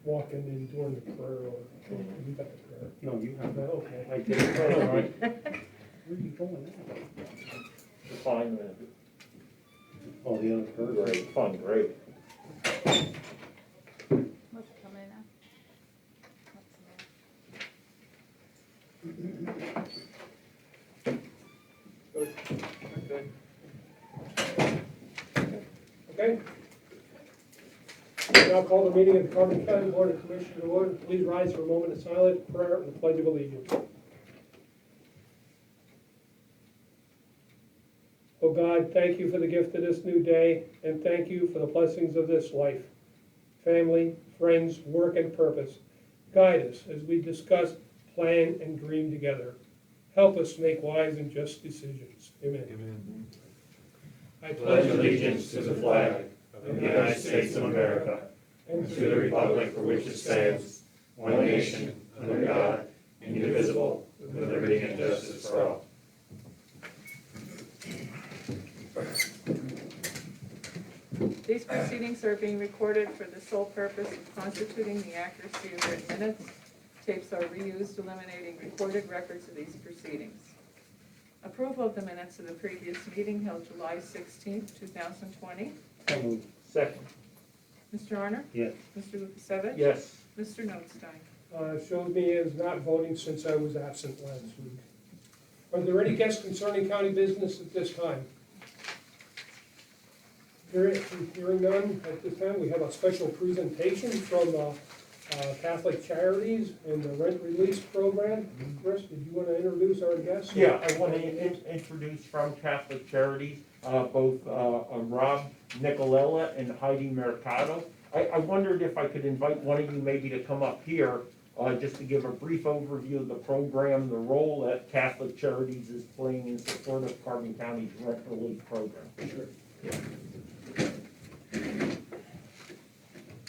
walking in during the prayer, or you got the prayer. No, you have that. Okay. I did it. All right. Where are you going now? Fine, man. Oh, the other person. Great, fun, great. What's coming now? Okay. Now call the meeting of the Carbon County Board of Commissioners to order. Please rise for a moment of silent prayer and the Pledge of Allegiance. Oh God, thank you for the gift of this new day, and thank you for the blessings of this life. Family, friends, work, and purpose. Guide us as we discuss, plan, and dream together. Help us make wise and just decisions. Amen. Amen. I Pledge allegiance to the flag of the United States of America and to the republic for which it stands, one nation, under God, indivisible, with liberty and justice for all. These proceedings are being recorded for the sole purpose of constituting the accuracy of written minutes. Tapes are reused, eliminating recorded records of these proceedings. Approval of the minutes of the previous meeting held July 16th, 2020. So moved. Second. Mr. Honor? Yes. Mr. Lukasevich? Yes. Mr. Notstein? Showed me as not voting since I was absent last week. Are there any guests concerning county business at this time? Hearing none at this time, we have a special presentation from Catholic Charities and the rent release program. Chris, did you want to introduce our guests? Yeah, I want to introduce from Catholic Charities, both Rob Nicolella and Heidi Mercado. I wondered if I could invite one of you maybe to come up here, just to give a brief overview of the program, the role that Catholic Charities is playing in support of Carbon County's rent relief program. Sure. Yeah.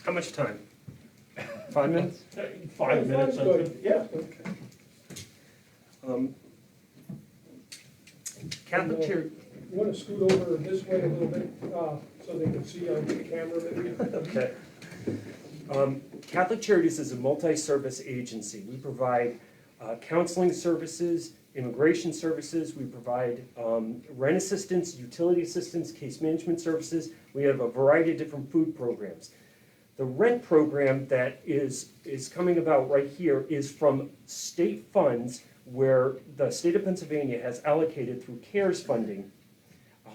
How much time? 5 minutes? 5 minutes. Good. Yeah. Okay. Catholic Charities. You want to scoot over this way a little bit so they can see on the camera maybe? Okay. Catholic Charities is a multi-service agency. We provide counseling services, immigration services, we provide rent assistance, utility assistance, case management services. We have a variety of different food programs. The rent program that is coming about right here is from state funds where the state of Pennsylvania has allocated through CARES funding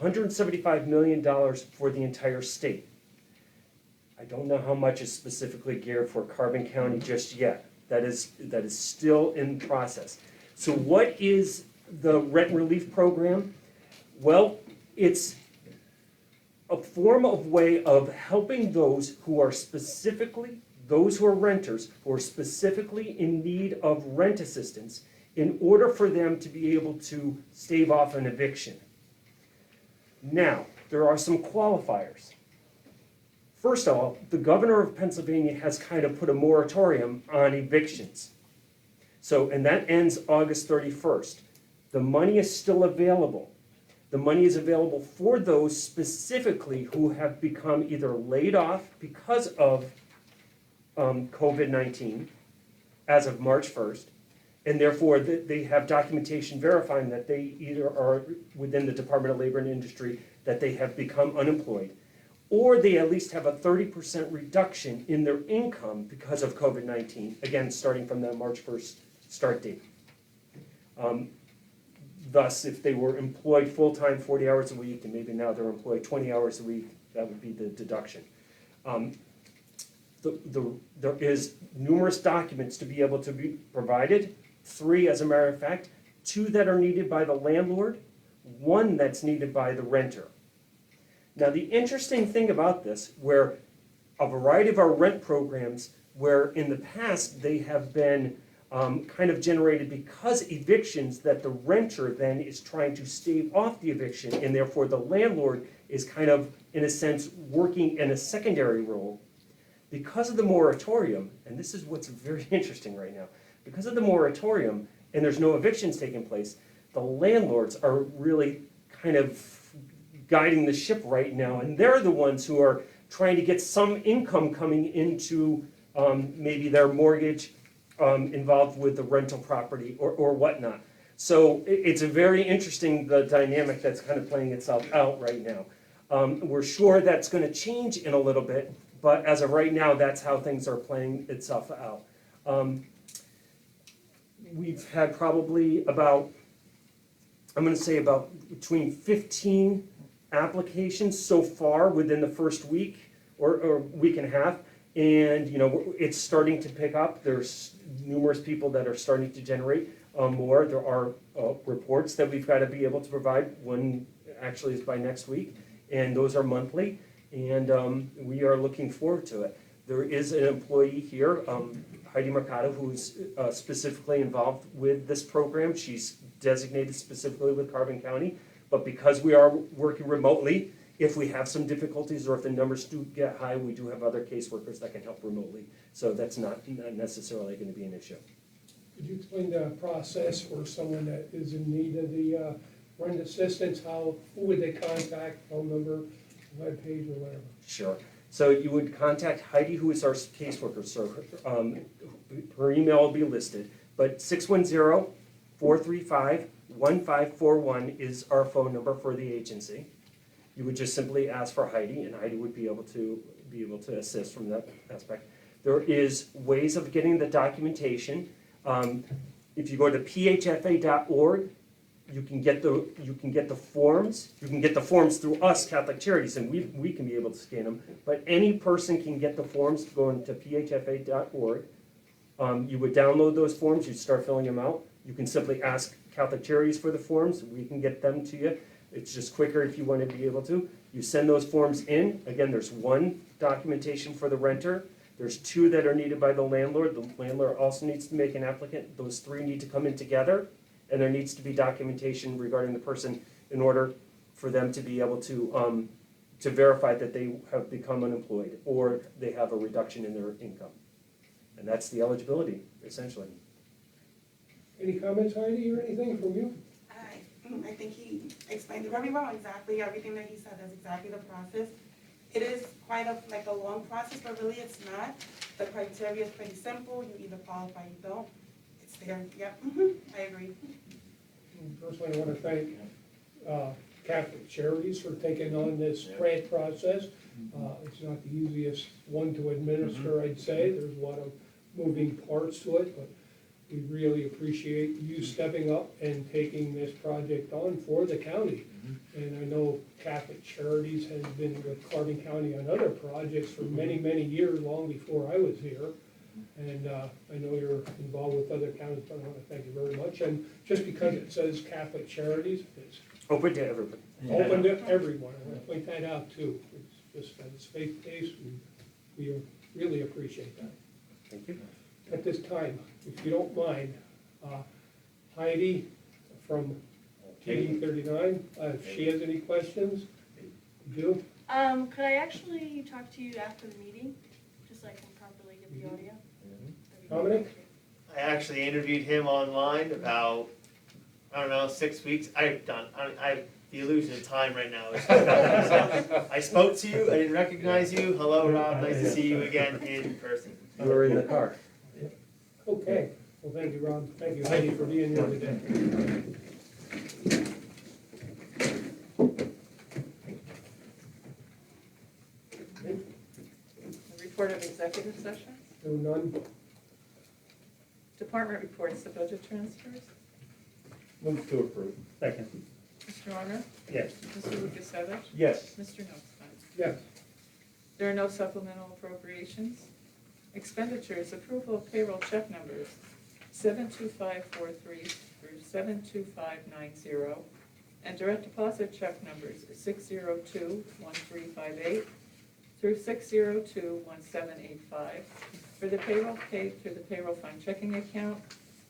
$175 million for the entire state. I don't know how much is specifically geared for Carbon County just yet. That is still in process. So what is the rent relief program? Well, it's a form of way of helping those who are renters, who are specifically in need of rent assistance in order for them to be able to stave off an eviction. Now, there are some qualifiers. First of all, the governor of Pennsylvania has kind of put a moratorium on evictions. So, and that ends August 31st. The money is still available. The money is available for those specifically who have become either laid off because of COVID-19 as of March 1st, and therefore they have documentation verifying that they either are within the Department of Labor and Industry, that they have become unemployed, or they at least have a 30% reduction in their income because of COVID-19, again, starting from that March 1st start date. Thus, if they were employed full-time 40 hours a week, and maybe now they're employed 20 hours a week, that would be the deduction. There is numerous documents to be able to be provided, 3 as a matter of fact, 2 that are needed by the landlord, 1 that's needed by the renter. Now the interesting thing about this, where a variety of our rent programs, where in the past they have been kind of generated because evictions that the renter then is trying to stave off the eviction, and therefore the landlord is kind of, in a sense, working in a secondary role. Because of the moratorium, and this is what's very interesting right now, because of the moratorium and there's no evictions taking place, the landlords are really kind of guiding the ship right now, and they're the ones who are trying to get some income coming into maybe their mortgage involved with the rental property or whatnot. So it's a very interesting, the dynamic that's kind of playing itself out right now. We're sure that's gonna change in a little bit, but as of right now, that's how things are playing itself out. We've had probably about, I'm gonna say about between 15 applications so far within the first week or week and a half. And, you know, it's starting to pick up. There's numerous people that are starting to generate more. There are reports that we've got to be able to provide. One actually is by next week, and those are monthly. And we are looking forward to it. There is an employee here, Heidi Mercado, who's specifically involved with this program. She's designated specifically with Carbon County. But because we are working remotely, if we have some difficulties or if the numbers do get high, we do have other caseworkers that can help remotely. So that's not necessarily going to be an issue. Could you explain the process for someone that is in need of the rent assistance? Who would they contact, phone number, webpage, or whatever? Sure. So you would contact Heidi, who is our caseworker. So her email will be listed. But 610-435-1541 is our phone number for the agency. You would just simply ask for Heidi, and Heidi would be able to assist from that aspect. There is ways of getting the documentation. If you go to phfa.org, you can get the forms. You can get the forms through us, Catholic Charities, and we can be able to scan them. But any person can get the forms going to phfa.org. You would download those forms. You'd start filling them out. You can simply ask Catholic Charities for the forms. We can get them to you. It's just quicker if you want to be able to. You send those forms in. Again, there's one documentation for the renter. There's two that are needed by the landlord. The landlord also needs to make an applicant. Those three need to come in together. And there needs to be documentation regarding the person in order for them to be able to verify that they have become unemployed or they have a reduction in their income. And that's the eligibility, essentially. Any comments, Heidi, or anything from you? I think he explained it very well, exactly everything that he said, that's exactly the process. It is quite a long process, but really it's not. The criteria is pretty simple, you either qualify, you don't. It's there, yep, I agree. Personally, I want to thank Catholic Charities for taking on this grant process. It's not the easiest one to administer, I'd say. There's a lot of moving parts to it, but we really appreciate you stepping up and taking this project on for the county. And I know Catholic Charities has been with Carbon County on other projects for many, many years, long before I was here. And I know you're involved with other counties, but I want to thank you very much. And just because it says Catholic Charities, it's Open to everybody. open to everyone. I want to point that out too. It's just that it's faith-based, and we really appreciate that. Thank you. At this time, if you don't mind, Heidi from TD 39, if she has any questions, you do? Could I actually talk to you after the meeting, just so I can properly get the audio? Dominic? I actually interviewed him online about, 6 weeks. The illusion of time right now is so I spoke to you, I didn't recognize you. Hello, Rob, nice to see you again in person. You were in the car. Okay. Well, thank you, Ron. Thank you, Heidi, for being here today. A report of executive session, No, none? department reports, the budget transfers. Move to approve. Second. Mr. Honor? Yes. Mr. Lukasevich? Yes. Mr. Notstein? Yes. There are no supplemental appropriations. Expenditures, approval of payroll check numbers 72543 through 72590, and direct deposit check numbers 6021358 through 6021785 for the payroll paid through the payroll fund checking account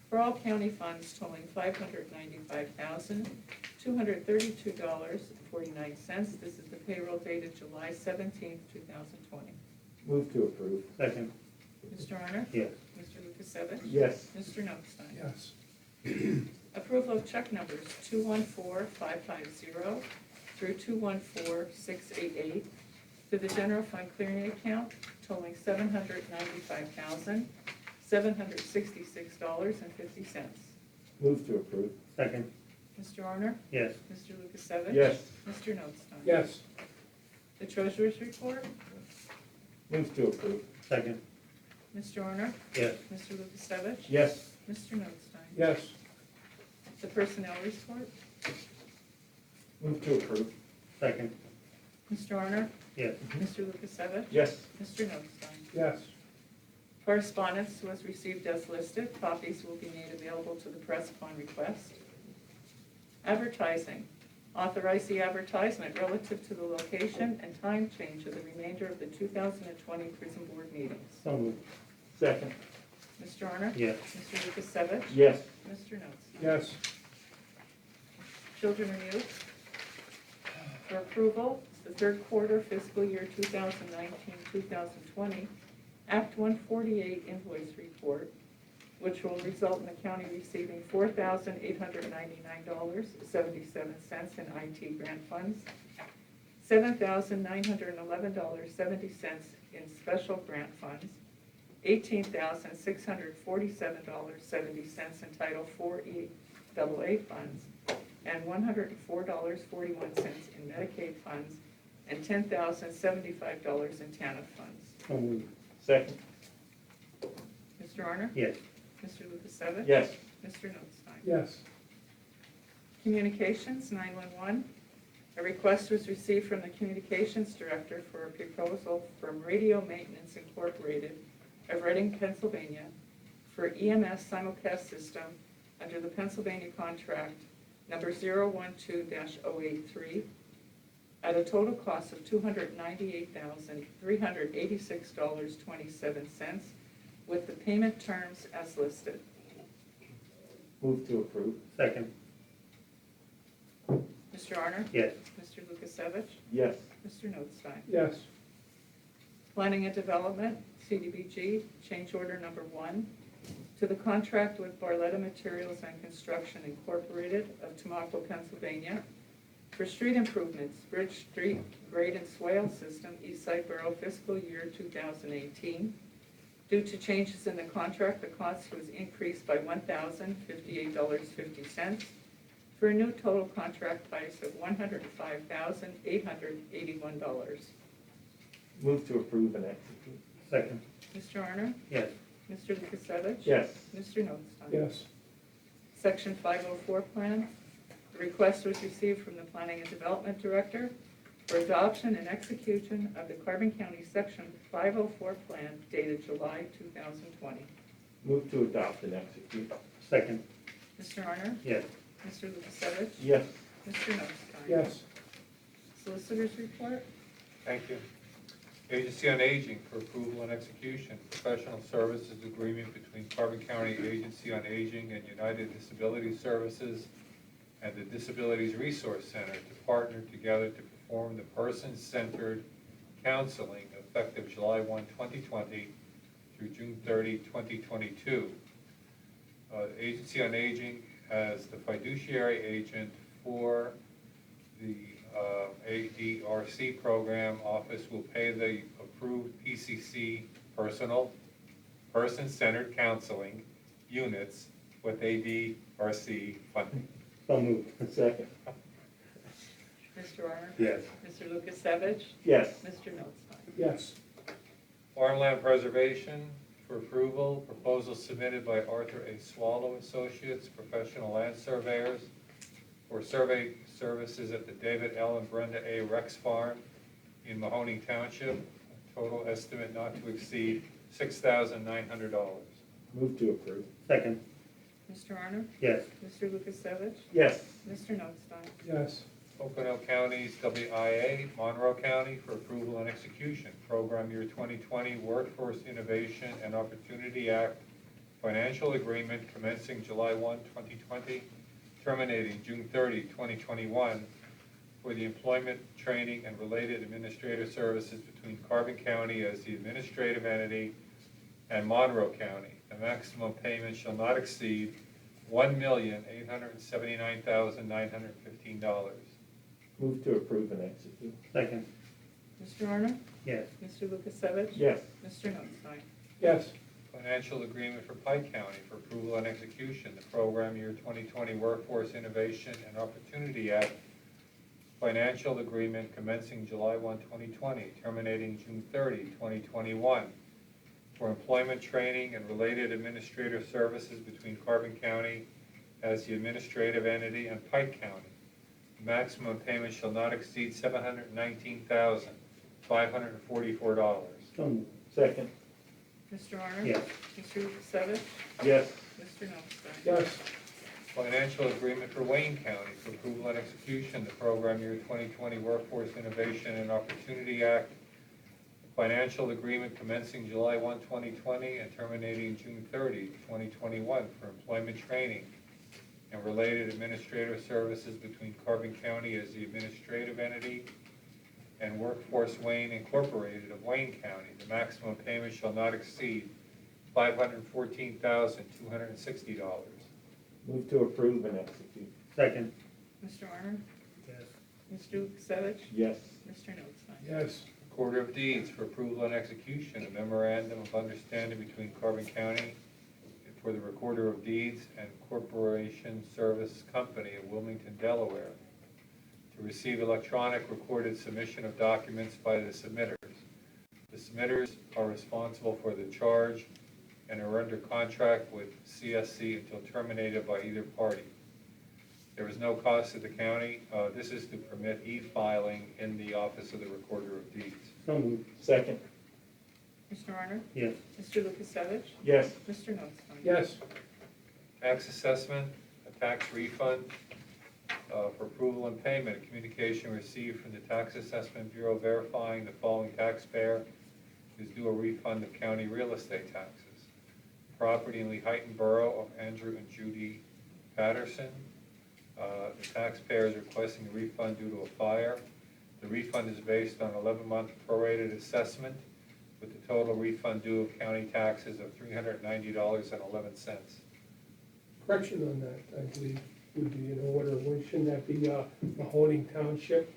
for all county funds totaling $595,232.49. This is the payroll dated July 17th, 2020. Move to approve. Second. Mr. Honor? Yes. Mr. Lukasevich? Yes. Mr. Notstein? Yes. Approval of check numbers 214550 through 214688 to the general fund clearing account totaling $795,766.50. Move to approve. Second. Mr. Honor? Yes. Mr. Lukasevich? Yes. Mr. Notstein? Yes. The treasurer's report? Move to approve. Second. Mr. Honor? Yes. Mr. Lukasevich? Yes. Mr. Notstein? Yes. The personnel report? Move to approve. Second. Mr. Honor? Yes. Mr. Lukasevich? Yes. Mr. Notstein? Yes. Correspondence was received as listed. Copies will be made available to the press upon request. Advertising. Authorize the advertisement relative to the location and time change of the remainder of the 2020 prison board meetings. So moved. Second. Mr. Honor? Yes. Mr. Lukasevich? Yes. Mr. Notstein? Yes. Children and youth. For approval, the third quarter fiscal year 2019-2020 Act 148 invoice report, which will result in the county receiving $4,899.77 in IT grant funds, $7,911.70 in special grant funds, $18,647.70 in Title IV EAA funds, and $104.41 in Medicaid funds, and $10,075 in TANF funds. So moved. Second. Mr. Honor? Yes. Mr. Lukasevich? Yes. Mr. Notstein? Yes. Communications, 911. A request was received from the Communications Director for a proposal from Radio Maintenance Incorporated of Reading, Pennsylvania for EMS simulcast system under the Pennsylvania contract number 012-083 at a total cost of $298,386.27 with the payment terms as listed. Move to approve. Second. Mr. Honor? Yes. Mr. Lukasevich? Yes. Mr. Notstein? Yes. Planning and Development, CDBG, change order number 1 to the contract with Barletta Materials and Construction Incorporated of Tamaqua, Pennsylvania for street improvements, Bridge Street Grade and Swale System, Eastside Borough fiscal year 2018. Due to changes in the contract, the cost was increased by $1,058.50 for a new total contract price of $105,881. Move to approve and execute. Second. Mr. Honor? Yes. Mr. Lukasevich? Yes. Mr. Notstein? Yes. Section 504 plan. The request was received from the Planning and Development Director for adoption and execution of the Carbon County Section 504 plan dated July 2020. Move to adopt and execute. Second. Mr. Honor? Yes. Mr. Lukasevich? Yes. Mr. Notstein? Yes. Solicitors report. Thank you. Agency on Aging for approval and execution, professional services agreement between Carbon County Agency on Aging and United Disability Services and the Disabilities Resource Center to partner together to perform the person-centered counseling effective July 1, 2020 through June 30, 2022. The Agency on Aging as the fiduciary agent for the ADRC program. Office will pay the approved PCC person-centered counseling units with ADRC funding. So moved. Second. Mr. Honor? Yes. Mr. Lukasevich? Yes. Mr. Notstein? Yes. Farmland preservation for approval, proposal submitted by Arthur A. Swallow Associates, professional land surveyors, for survey services at the David L. and Brenda A. Rex Farm in Mahoning Township, total estimate not to exceed $6,900. Move to approve. Second. Mr. Honor? Yes. Mr. Lukasevich? Yes. Mr. Notstein? Yes. Pocono County's WIA, Monroe County for approval and execution. Program year 2020 Workforce Innovation and Opportunity Act financial agreement commencing July 1, 2020, terminating June 30, 2021 for the employment, training, and related administrative services between Carbon County as the administrative entity and Monroe County. The maximum payment shall not exceed $1,879,915. Move to approve and execute. Second. Mr. Honor? Yes. Mr. Lukasevich? Yes. Mr. Notstein? Yes, Financial agreement for Pike County for approval and execution, the program year 2020 Workforce Innovation and Opportunity Act. Financial agreement commencing July 1, 2020, terminating June 30, 2021, for employment training and related administrative services between Carbon County as the administrative entity and Pike County. Maximum payment shall not exceed $719,544. So moved. Second. Mr. Honor? Yes. Mr. Lukasevich? Yes. Mr. Notstein? yes, Financial agreement for Wayne County for approval and execution, the program year 2020 Workforce Innovation and Opportunity Act. Financial agreement commencing July 1, 2020 and terminating June 30, 2021 for employment training and related administrative services between Carbon County as the administrative entity and Workforce Wayne Incorporated of Wayne County. The maximum payment shall not exceed $514,260. Move to approve and execute. Second. Mr. Honor? Yes. Mr. Lukasevich? Yes. Mr. Notstein? yes, Recorder of Deeds for approval and execution, a memorandum of understanding between Carbon County for the Recorder of Deeds and Corporation Service Company of Wilmington, Delaware, to receive electronic recorded submission of documents by the submitters. The submitters are responsible for the charge and are under contract with CSC until terminated by either party. There is no cost to the county. This is to permit e-filing in the Office of the Recorder of Deeds. So moved. Second. Mr. Honor? Yes. Mr. Lukasevich? Yes. Mr. Notstein? yes, Tax assessment, a tax refund for approval and payment. A communication received from the Tax Assessment Bureau verifying the following taxpayer is due a refund of county real estate taxes. Property in Lehighton Borough of Andrew and Judy Patterson. The taxpayer is requesting a refund due to a fire. The refund is based on 11-month prorated assessment with the total refund due of county taxes of $390.11. correction on that, I believe, would be in order, shouldn't that be, Mahoning Township?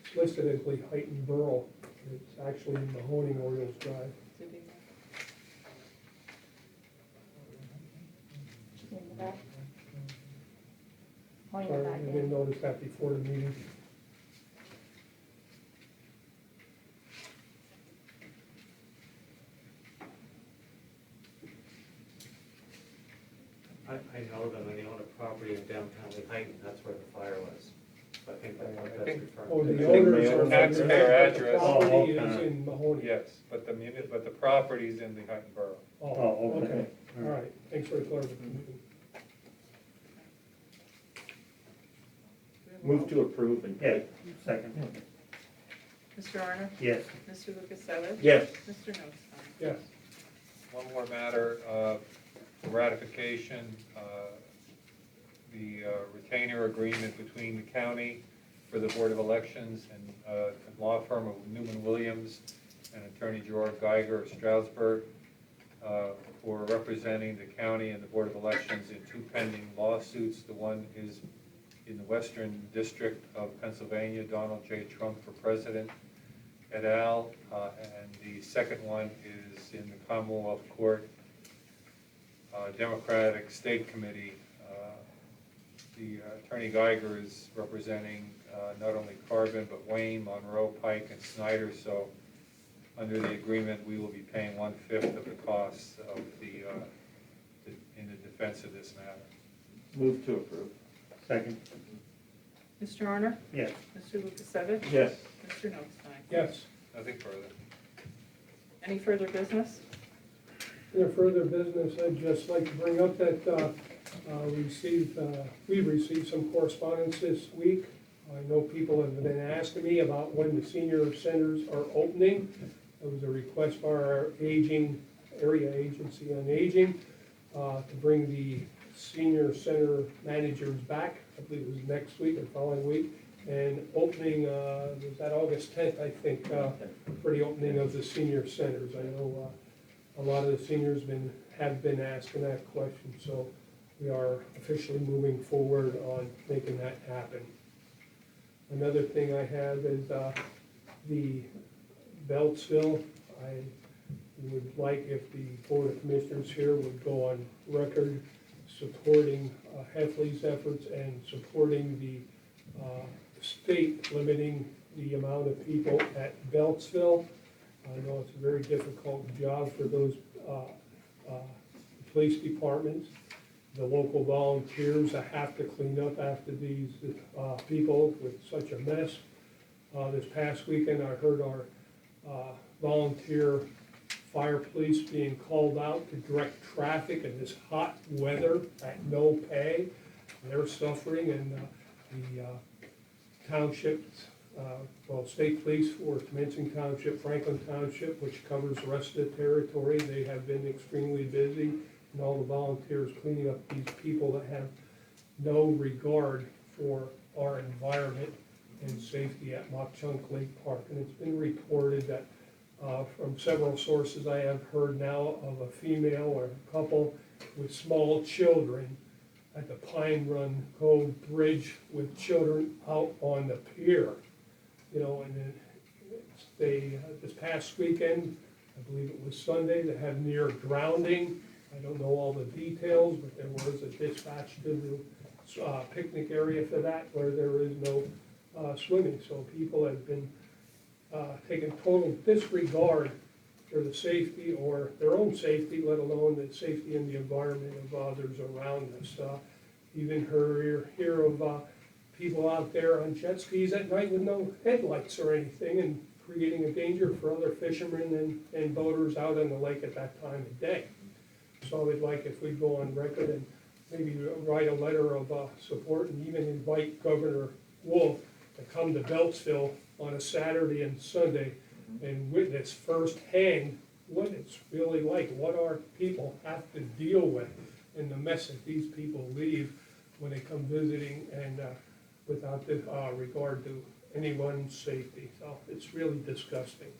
It's listed as Lehighton Borough, it's actually Mahoning Orioles Drive. Did he- In the back. Oh, in the Sorry, I back, yeah. didn't notice that before the meeting. I know them, and they own a property in downtown Lehighton, that's where the fire was. I think that's what that's referring to. Oh, the I think owners are. taxpayer but address. The property Oh, is okay. in Mahoning. Yes, but the property's in Lehighton Borough. Oh, Oh, okay. okay, all right, thanks for the clarification. Move to approve and Yes. pay. Second. Mr. Honor? Yes. Mr. Lukasevich? Yes. Mr. Notstein? Yes, One more matter, for ratification, the retainer agreement between the county for the Board of Elections and the law firm of Newman Williams and Attorney Gerard Geiger of Stroudsburg for representing the county and the Board of Elections in two pending lawsuits. The one is in the Western District of Pennsylvania, Donald J. Trump for President et al. And the second one is in the Commonwealth Court, Democratic State Committee. The Attorney Geiger is representing not only Carbon, but Wayne, Monroe, Pike, and Snyder. So under the agreement, we will be paying 1/5 of the costs of in the defense of this matter. Move to approve. Second. Mr. Honor? Yes. Mr. Lukasevich? Yes. Mr. Notstein? yes. Nothing further. Any further business? No further business, I'd just like to bring up that we received some correspondence this week. I know people have been asking me about when the senior centers are opening. There was a request by our area agency on aging to bring the senior center managers back. I believe it was next week or following week. And opening, was that August 10th, I think, for the opening of the senior centers. I know a lot of the seniors have been asking that question, so we are officially moving forward on making that happen. Another thing I have is the Beltsville. I would like if the Board of Commissioners here would go on record supporting Heffley's efforts and supporting the state limiting the amount of people at Beltsville. I know it's a very difficult job for those police departments. The local volunteers that have to clean up after these people with such a mess. This past weekend, I heard our volunteer fire police being called out to direct traffic in this hot weather at no pay. They're suffering, and the townships, state police for Commencing Township, Franklin Township, which covers the rest of the territory, they have been extremely busy, and all the volunteers cleaning up these people that have no regard for our environment and safety at Mock Chunk Lake Park. And it's been reported that from several sources I have heard now of a female or a couple with small children at the Pine Run Cove Bridge with children out on the pier. You know, and then they, this past weekend, I believe it was Sunday, they had near drowning. I don't know all the details, but there was a dispatch to the picnic area for that where there is no swimming. So people have been taking total disregard for the safety or their own safety, let alone the safety and the environment of others around us. Even hear of people out there on jet skis at night with no headlights or anything and creating a danger for other fishermen and boaters out on the lake at that time of day. So I would like if we go on record and maybe write a letter of support and even invite Governor Wolf to come to Beltsville on a Saturday and Sunday and witness firsthand what it's really like, what our people have to deal with, and the mess that these people leave when they come visiting, and without the regard to anyone's safety. So it's really disgusting.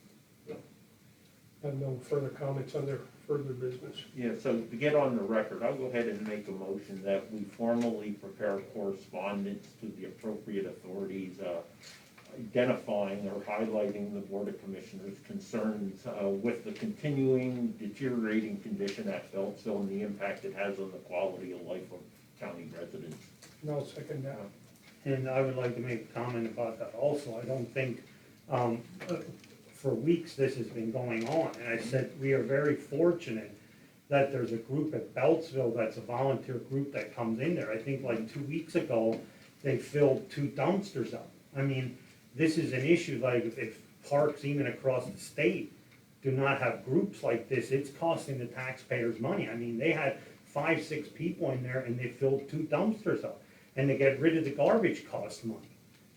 I have no further comments on their further business. Yeah, so to get on the record, I'll go ahead and make a motion that we formally prepare correspondence to the appropriate authorities, identifying or highlighting the Board of Commissioners' concerns with the continuing deteriorating condition at Beltsville and the impact it has on the quality of life of county residents. And I'll second that. And I would like to make a comment about that also. I don't think, for weeks this has been going on. And I said, we are very fortunate that there's a group at Beltsville that's a volunteer group that comes in there. I think like 2 weeks ago, they filled 2 dumpsters up. I mean, this is an issue, like if parks even across the state do not have groups like this, it's costing the taxpayers money. I mean, they had 5, 6 people in there and they filled 2 dumpsters up. And to get rid of the garbage costs money.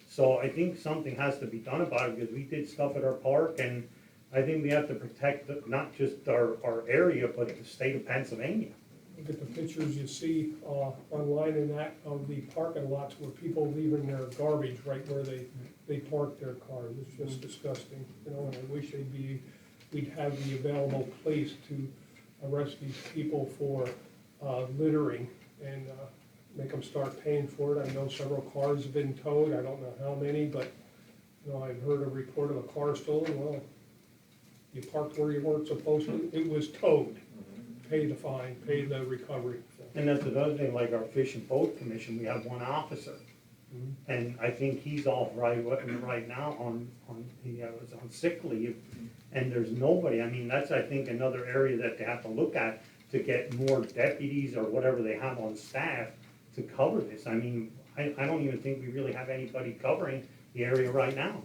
So I think something has to be done about it, because we did stuff at our park, and I think we have to protect not just our area, but the state of Pennsylvania. Look at the pictures you see online in that of the parking lots where people leaving their garbage right where they park their cars. It's just disgusting, you know, and I wish we'd have the available place to arrest these people for littering and make them start paying for it. I know several cars have been towed, I don't know how many, but, you know, I've heard a report of a car stolen. Well, you parked where you weren't supposed to, it was towed. Pay the fine, pay the recovery. And that's another thing, like our Fish and Boat Commission, we have 1 officer. And I think he's off right now he was on sick leave, and there's nobody. I mean, that's, I think, another area that they have to look at to get more deputies or whatever they have on staff to cover this. I mean, I don't even think we really have anybody covering the area right now.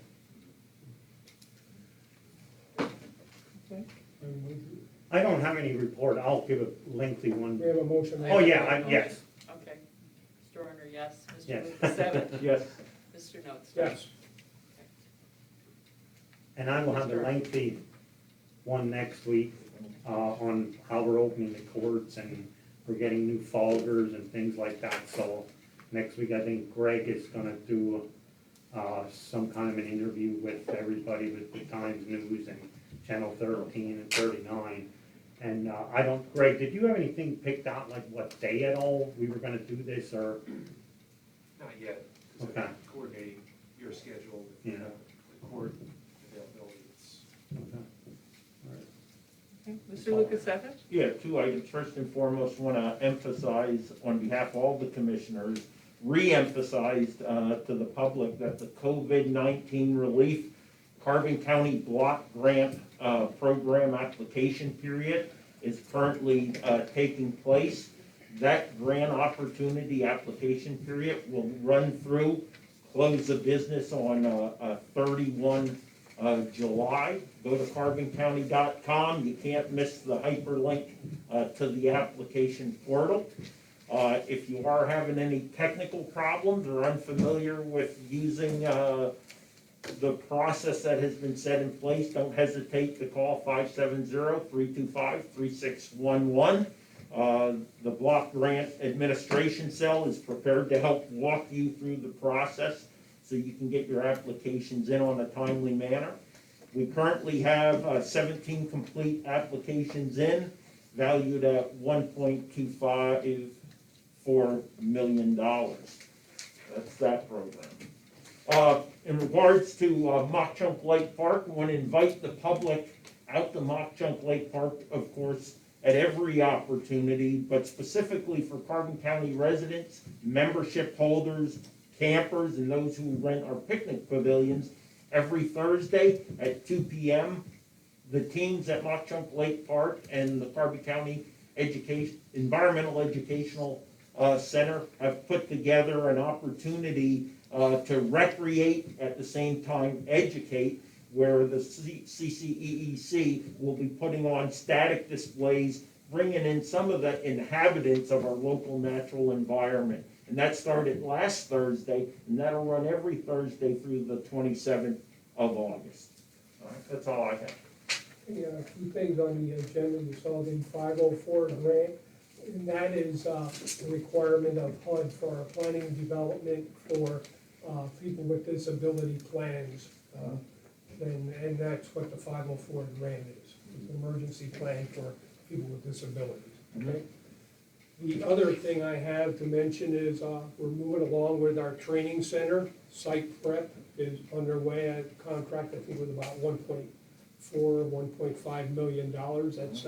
I don't have any report. I'll give a lengthy one. We have a motion. Oh, yeah, yes. Okay. Mr. Arner, yes. Mr. Yes. Lukasevich? Yes. Mr. Notes? Yes. And I will have a lengthy one next week on how we're opening the courts, and we're getting new foggers and things like that. So next week, I think Greg is gonna do some kind of an interview with everybody with the Times News and Channel 13 and 39. And Greg, did you have anything picked out, like what day at all we were gonna do this, or? Not yet. Okay. Coordinating your schedule with Yeah. the court Okay, Mr. Lukasevich? Yeah, two items. First and foremost, want to emphasize on behalf of all the commissioners, re-emphasize to the public that the COVID-19 relief Carbon County Block Grant Program application period is currently taking place. That grant opportunity application period will run through close of business on 31 July. Go to carboncounty.com. You can't miss the hyperlink to the application portal. If you are having any technical problems or unfamiliar with using the process that has been set in place, don't hesitate to call 570-325-3611. The Block Grant Administration Cell is prepared to help walk you through the process so you can get your applications in on a timely manner. We currently have 17 complete applications in, valued at $1.254 million. That's that program. In regards to Mock Chunk Lake Park, I want to invite the public out to Mock Chunk Lake Park, of course, at every opportunity, but specifically for Carbon County residents, membership holders, campers, and those who rent our picnic pavilions. Every Thursday at 2 p.m., the teams at Mock Chunk Lake Park and the Carbon County Environmental Educational Center have put together an opportunity to recreate, at the same time educate, where the CCEEC will be putting on static displays, bringing in some of the inhabitants of our local natural environment. And that started last Thursday, and that'll run every Thursday through the 27th of August. All right, that's all I have. Yeah, a few things on the agenda. You saw the 504 grant, and that is a requirement of HUD for our planning and development for people with disability plans. And that's what the 504 grant is. It's an emergency plan for people with disabilities. Okay? The other thing I have to mention is we're moving along with our training center. Site prep is underway. A contract, I think, with about $1.5 million. That's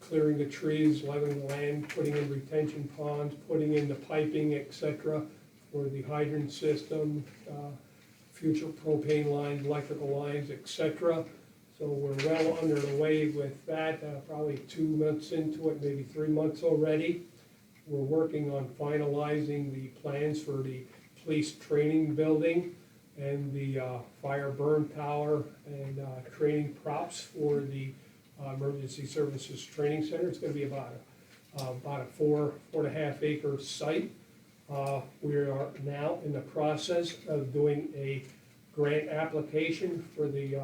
clearing the trees, leveling the land, putting in retention ponds, putting in the piping, etc., for the hydrant system, future propane lines, electrical lines, etc. So we're well under the way with that, probably 2 months into it, maybe 3 months already. We're working on finalizing the plans for the police training building and the fire burn tower and training props for the Emergency Services Training Center. It's going to be about a 4.5 acre site. We are now in the process of doing a grant application for the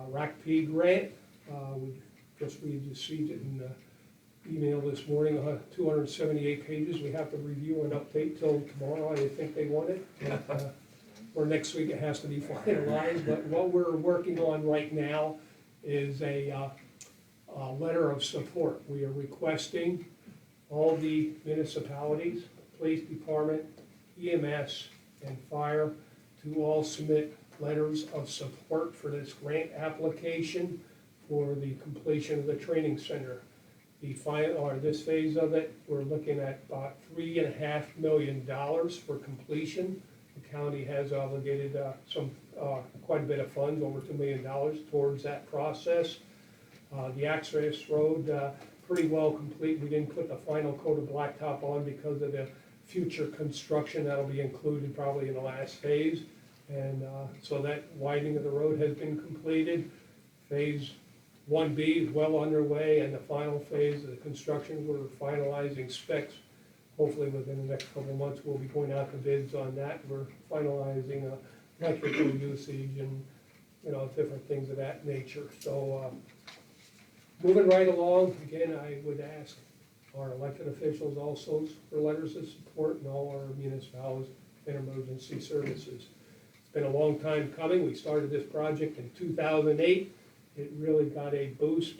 RACP grant. We received it in the email this morning, 278 pages. We have to review and update till tomorrow. I think they want it. Or next week it has to be finalized. But what we're working on right now is a letter of support. We are requesting all the municipalities, police department, EMS, and fire to all submit letters of support for this grant application for the completion of the training center. This phase of it, we're looking at about $3.5 million for completion. The county has obligated quite a bit of funds, over $2 million, towards that process. The access road, pretty well complete. We didn't put the final coat of blacktop on because of the future construction that'll be included probably in the last phase. And so that widening of the road has been completed. Phase 1B is well underway, and the final phase of the construction, we're finalizing specs. Hopefully within the next couple of months, we'll be going out to bids on that. We're finalizing electrical usage and, different things of that nature. So moving right along, again, I would ask our elected officials also for letters of support and all our municipalities and emergency services. It's been a long time coming. We started this project in 2008. It really got a boost,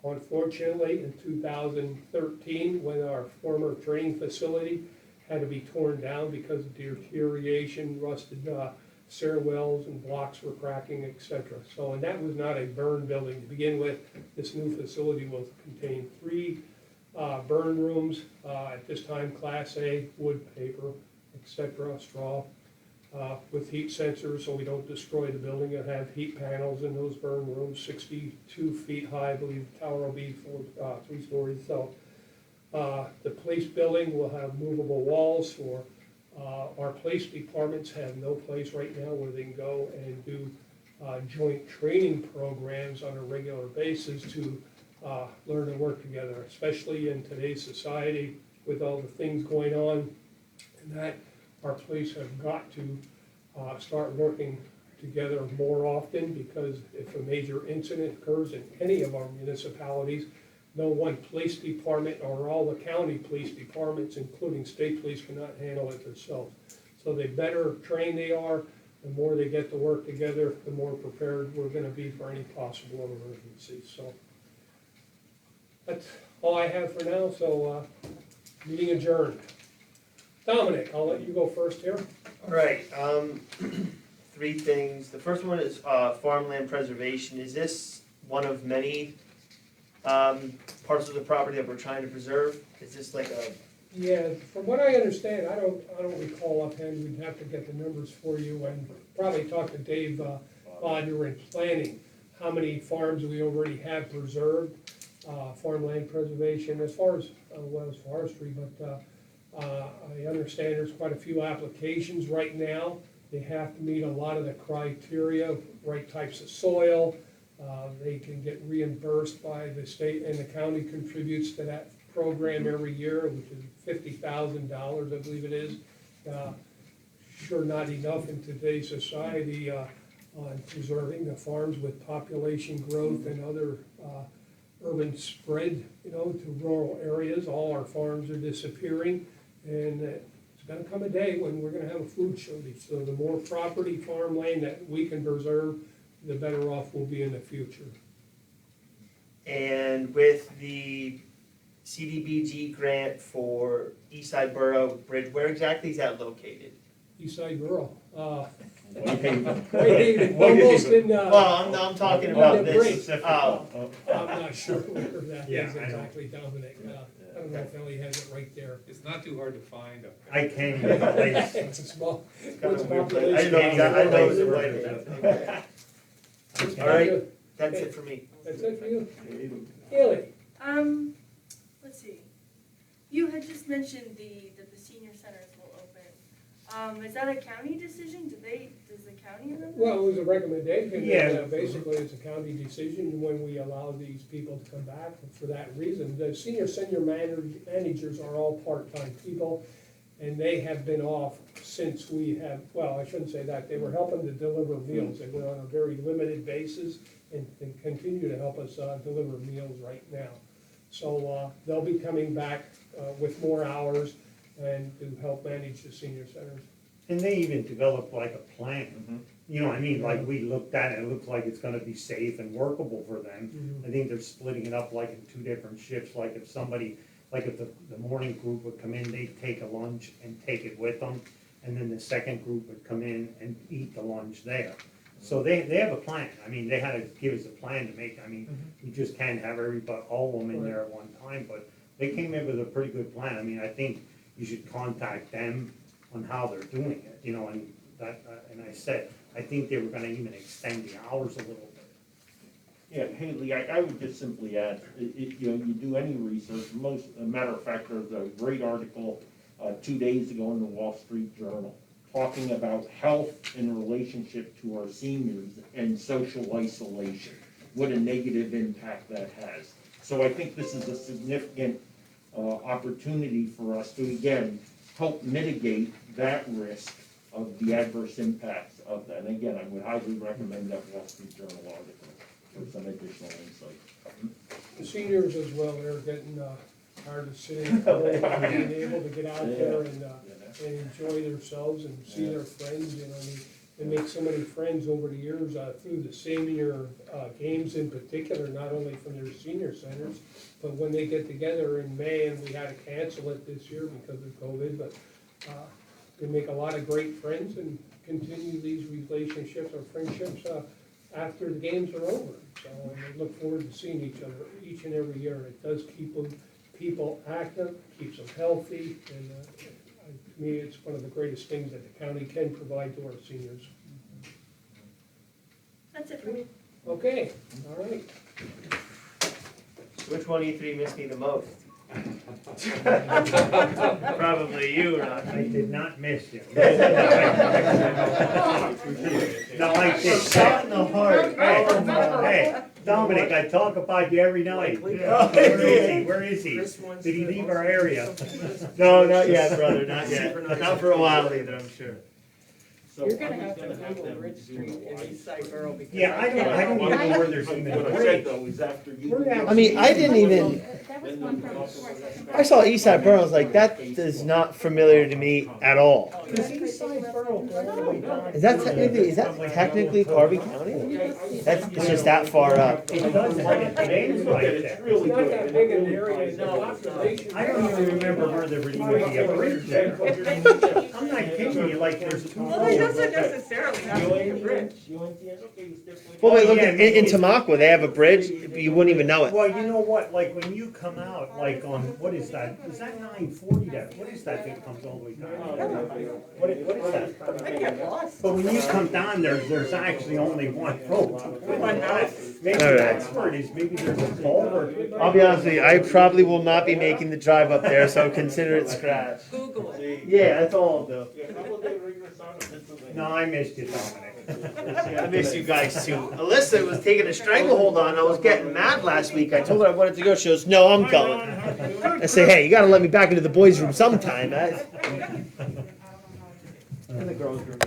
unfortunately, in 2013 when our former training facility had to be torn down because of deterioration, rusted stairwells and blocks were cracking, et cetera. So, and that was not a burn building to begin with. This new facility will contain 3 burn rooms, at this time, Class A, wood, paper, et cetera, straw, with heat sensors so we don't destroy the building. It'll have heat panels in those burn rooms, 62 feet high, I believe the tower will be 3 stories. So the police building will have movable walls for, our police departments have no place right now where they can go and do joint training programs on a regular basis to learn to work together, especially in today's society with all the things going on. And that our police have got to start working together more often, because if a major incident occurs in any of our municipalities, no one police department or all the county police departments, including state police, cannot handle it themselves. So the better trained they are, the more they get to work together, the more prepared we're gonna be for any possible emergencies. So that's all I have for now, so meeting adjourned. Dominic, I'll let you go first here. All right, 3 things. The first one is farmland preservation. Is this one of many parts of the property that we're trying to preserve? Is this like a, Yeah, from what I understand, I don't recall offhand, we'd have to get the numbers for you and probably talk to Dave Bodner in planning, how many farms we already have preserved, farmland preservation, as far as, well, as forestry, but I understand there's quite a few applications right now. They have to meet a lot of the criteria, right types of soil. They can get reimbursed by the state, and the county contributes to that program every year, which is $50,000, I believe it is. Sure not enough in today's society on preserving the farms with population growth and other urban spread, to rural areas. All our farms are disappearing, and it's gonna come a day when we're gonna have a food shortage. So the more property, farmland that we can preserve, the better off we'll be in the future. and with the CDBG grant for Eastside Borough Bridge, where exactly is that located? Eastside Rural, Whitehaven. Whitehaven, almost in, Well, I'm talking about the this, break. oh, I'm not sure where that Yeah, is I know. exactly, Dominic. I don't know if Ellie has it right there. It's not too hard to find up there. I came to the place. It's a small, it's kind it's of weird, but I population. didn't know, I know it was in Whitehaven. It's All right. good. That's it for me. That's it for you? Haley? Let's see. You had just mentioned that the senior centers will open. Is that a county decision? Does the county run that? Well, it was a recommendation, Yeah. and basically it's a county decision when we allow these people to come back for that reason. The senior managers are all part-time people, and they have been off since we have, well, I shouldn't say that, they were helping to deliver meals. They were on a very limited basis and continue to help us deliver meals right now. So they'll be coming back with more hours and to help manage the senior centers. And they even developed like a plan. You know what I mean? Like, we looked at it, it looks like it's gonna be safe and workable for them. I think they're splitting it up like in 2 different shifts, like if somebody, like if the morning group would come in, they'd take a lunch and take it with them. And then the second group would come in and eat the lunch there. So they have a plan. I mean, they had to give us a plan to make, you just can't have everybody, all of them in there at one time, but they came in with a pretty good plan. I mean, I think you should contact them on how they're doing it, and that, and I said, I think they were gonna even extend the hours a little bit. Yeah, Haley, I would just simply add, you do any research, a matter of fact, there's a great article 2 days ago in the Wall Street Journal talking about health in relationship to our seniors and social isolation, what a negative impact that has. So I think this is a significant opportunity for us to, again, help mitigate that risk of the adverse impacts of that. And again, I would highly recommend that Wall Street Journal article for some additional insight. The seniors as well, they're getting tired of sitting at home, and being able to get out there and enjoy themselves and see their friends, they make so many friends over the years through the senior games in particular, not only from their senior centers, but when they get together in May, and we had to cancel it this year because of COVID, but can make a lot of great friends and continue these relationships or friendships after the games are over. So I look forward to seeing each other each and every year. It does keep people active, keeps them healthy, and to me, it's one of the greatest things that the county can provide to our seniors. That's it for me. Okay, all right. Which one of you three missed me the most? Probably you, Ron. I did not miss you. No, I did. Shot in the heart. Hey, Dominic, I talk about you every night. Where is he? Where is he? Did he leave our area? No, not yet, brother, not yet. Not for a while either, I'm sure. You're gonna have to Google Ridge Street in East Side Borough because. Yeah, I don't even know where there's even a What I said bridge. though is after you. We're now- I mean, I didn't even, That was one from before. I saw East Side Borough, I was like, that is not familiar to me at all. Is East Side Borough all the way down? Is that technically Harvey County? That's, it's just that far up. It does have a name like It's that. really It's not that good. big an area, the population. I don't even remember where there would even be a bridge there. I'm not kidding you, like there's two. Well, there doesn't necessarily have to be a bridge. Well, wait, look, in Tamaqua, they have a bridge, but you wouldn't even know it. Well, you know what, like when you come out, like on, what is that? Is that 940 that, what is that that comes all the way down? What is that? I get lost. But when you come down, there's actually only one road. Maybe All right. that's where it is, maybe there's a culvert. I'll be honest with you, I probably will not be making the drive up there, so consider it scratched. Google it. Yeah, that's all, though. No, I missed you, Dominic. I miss you guys too. Alyssa was taking a stranglehold on. I was getting mad last week. I told her I wanted to go. She goes, "No, I'm going." I say, "Hey, you got to let me back into the boys' room sometime." And the girls' room.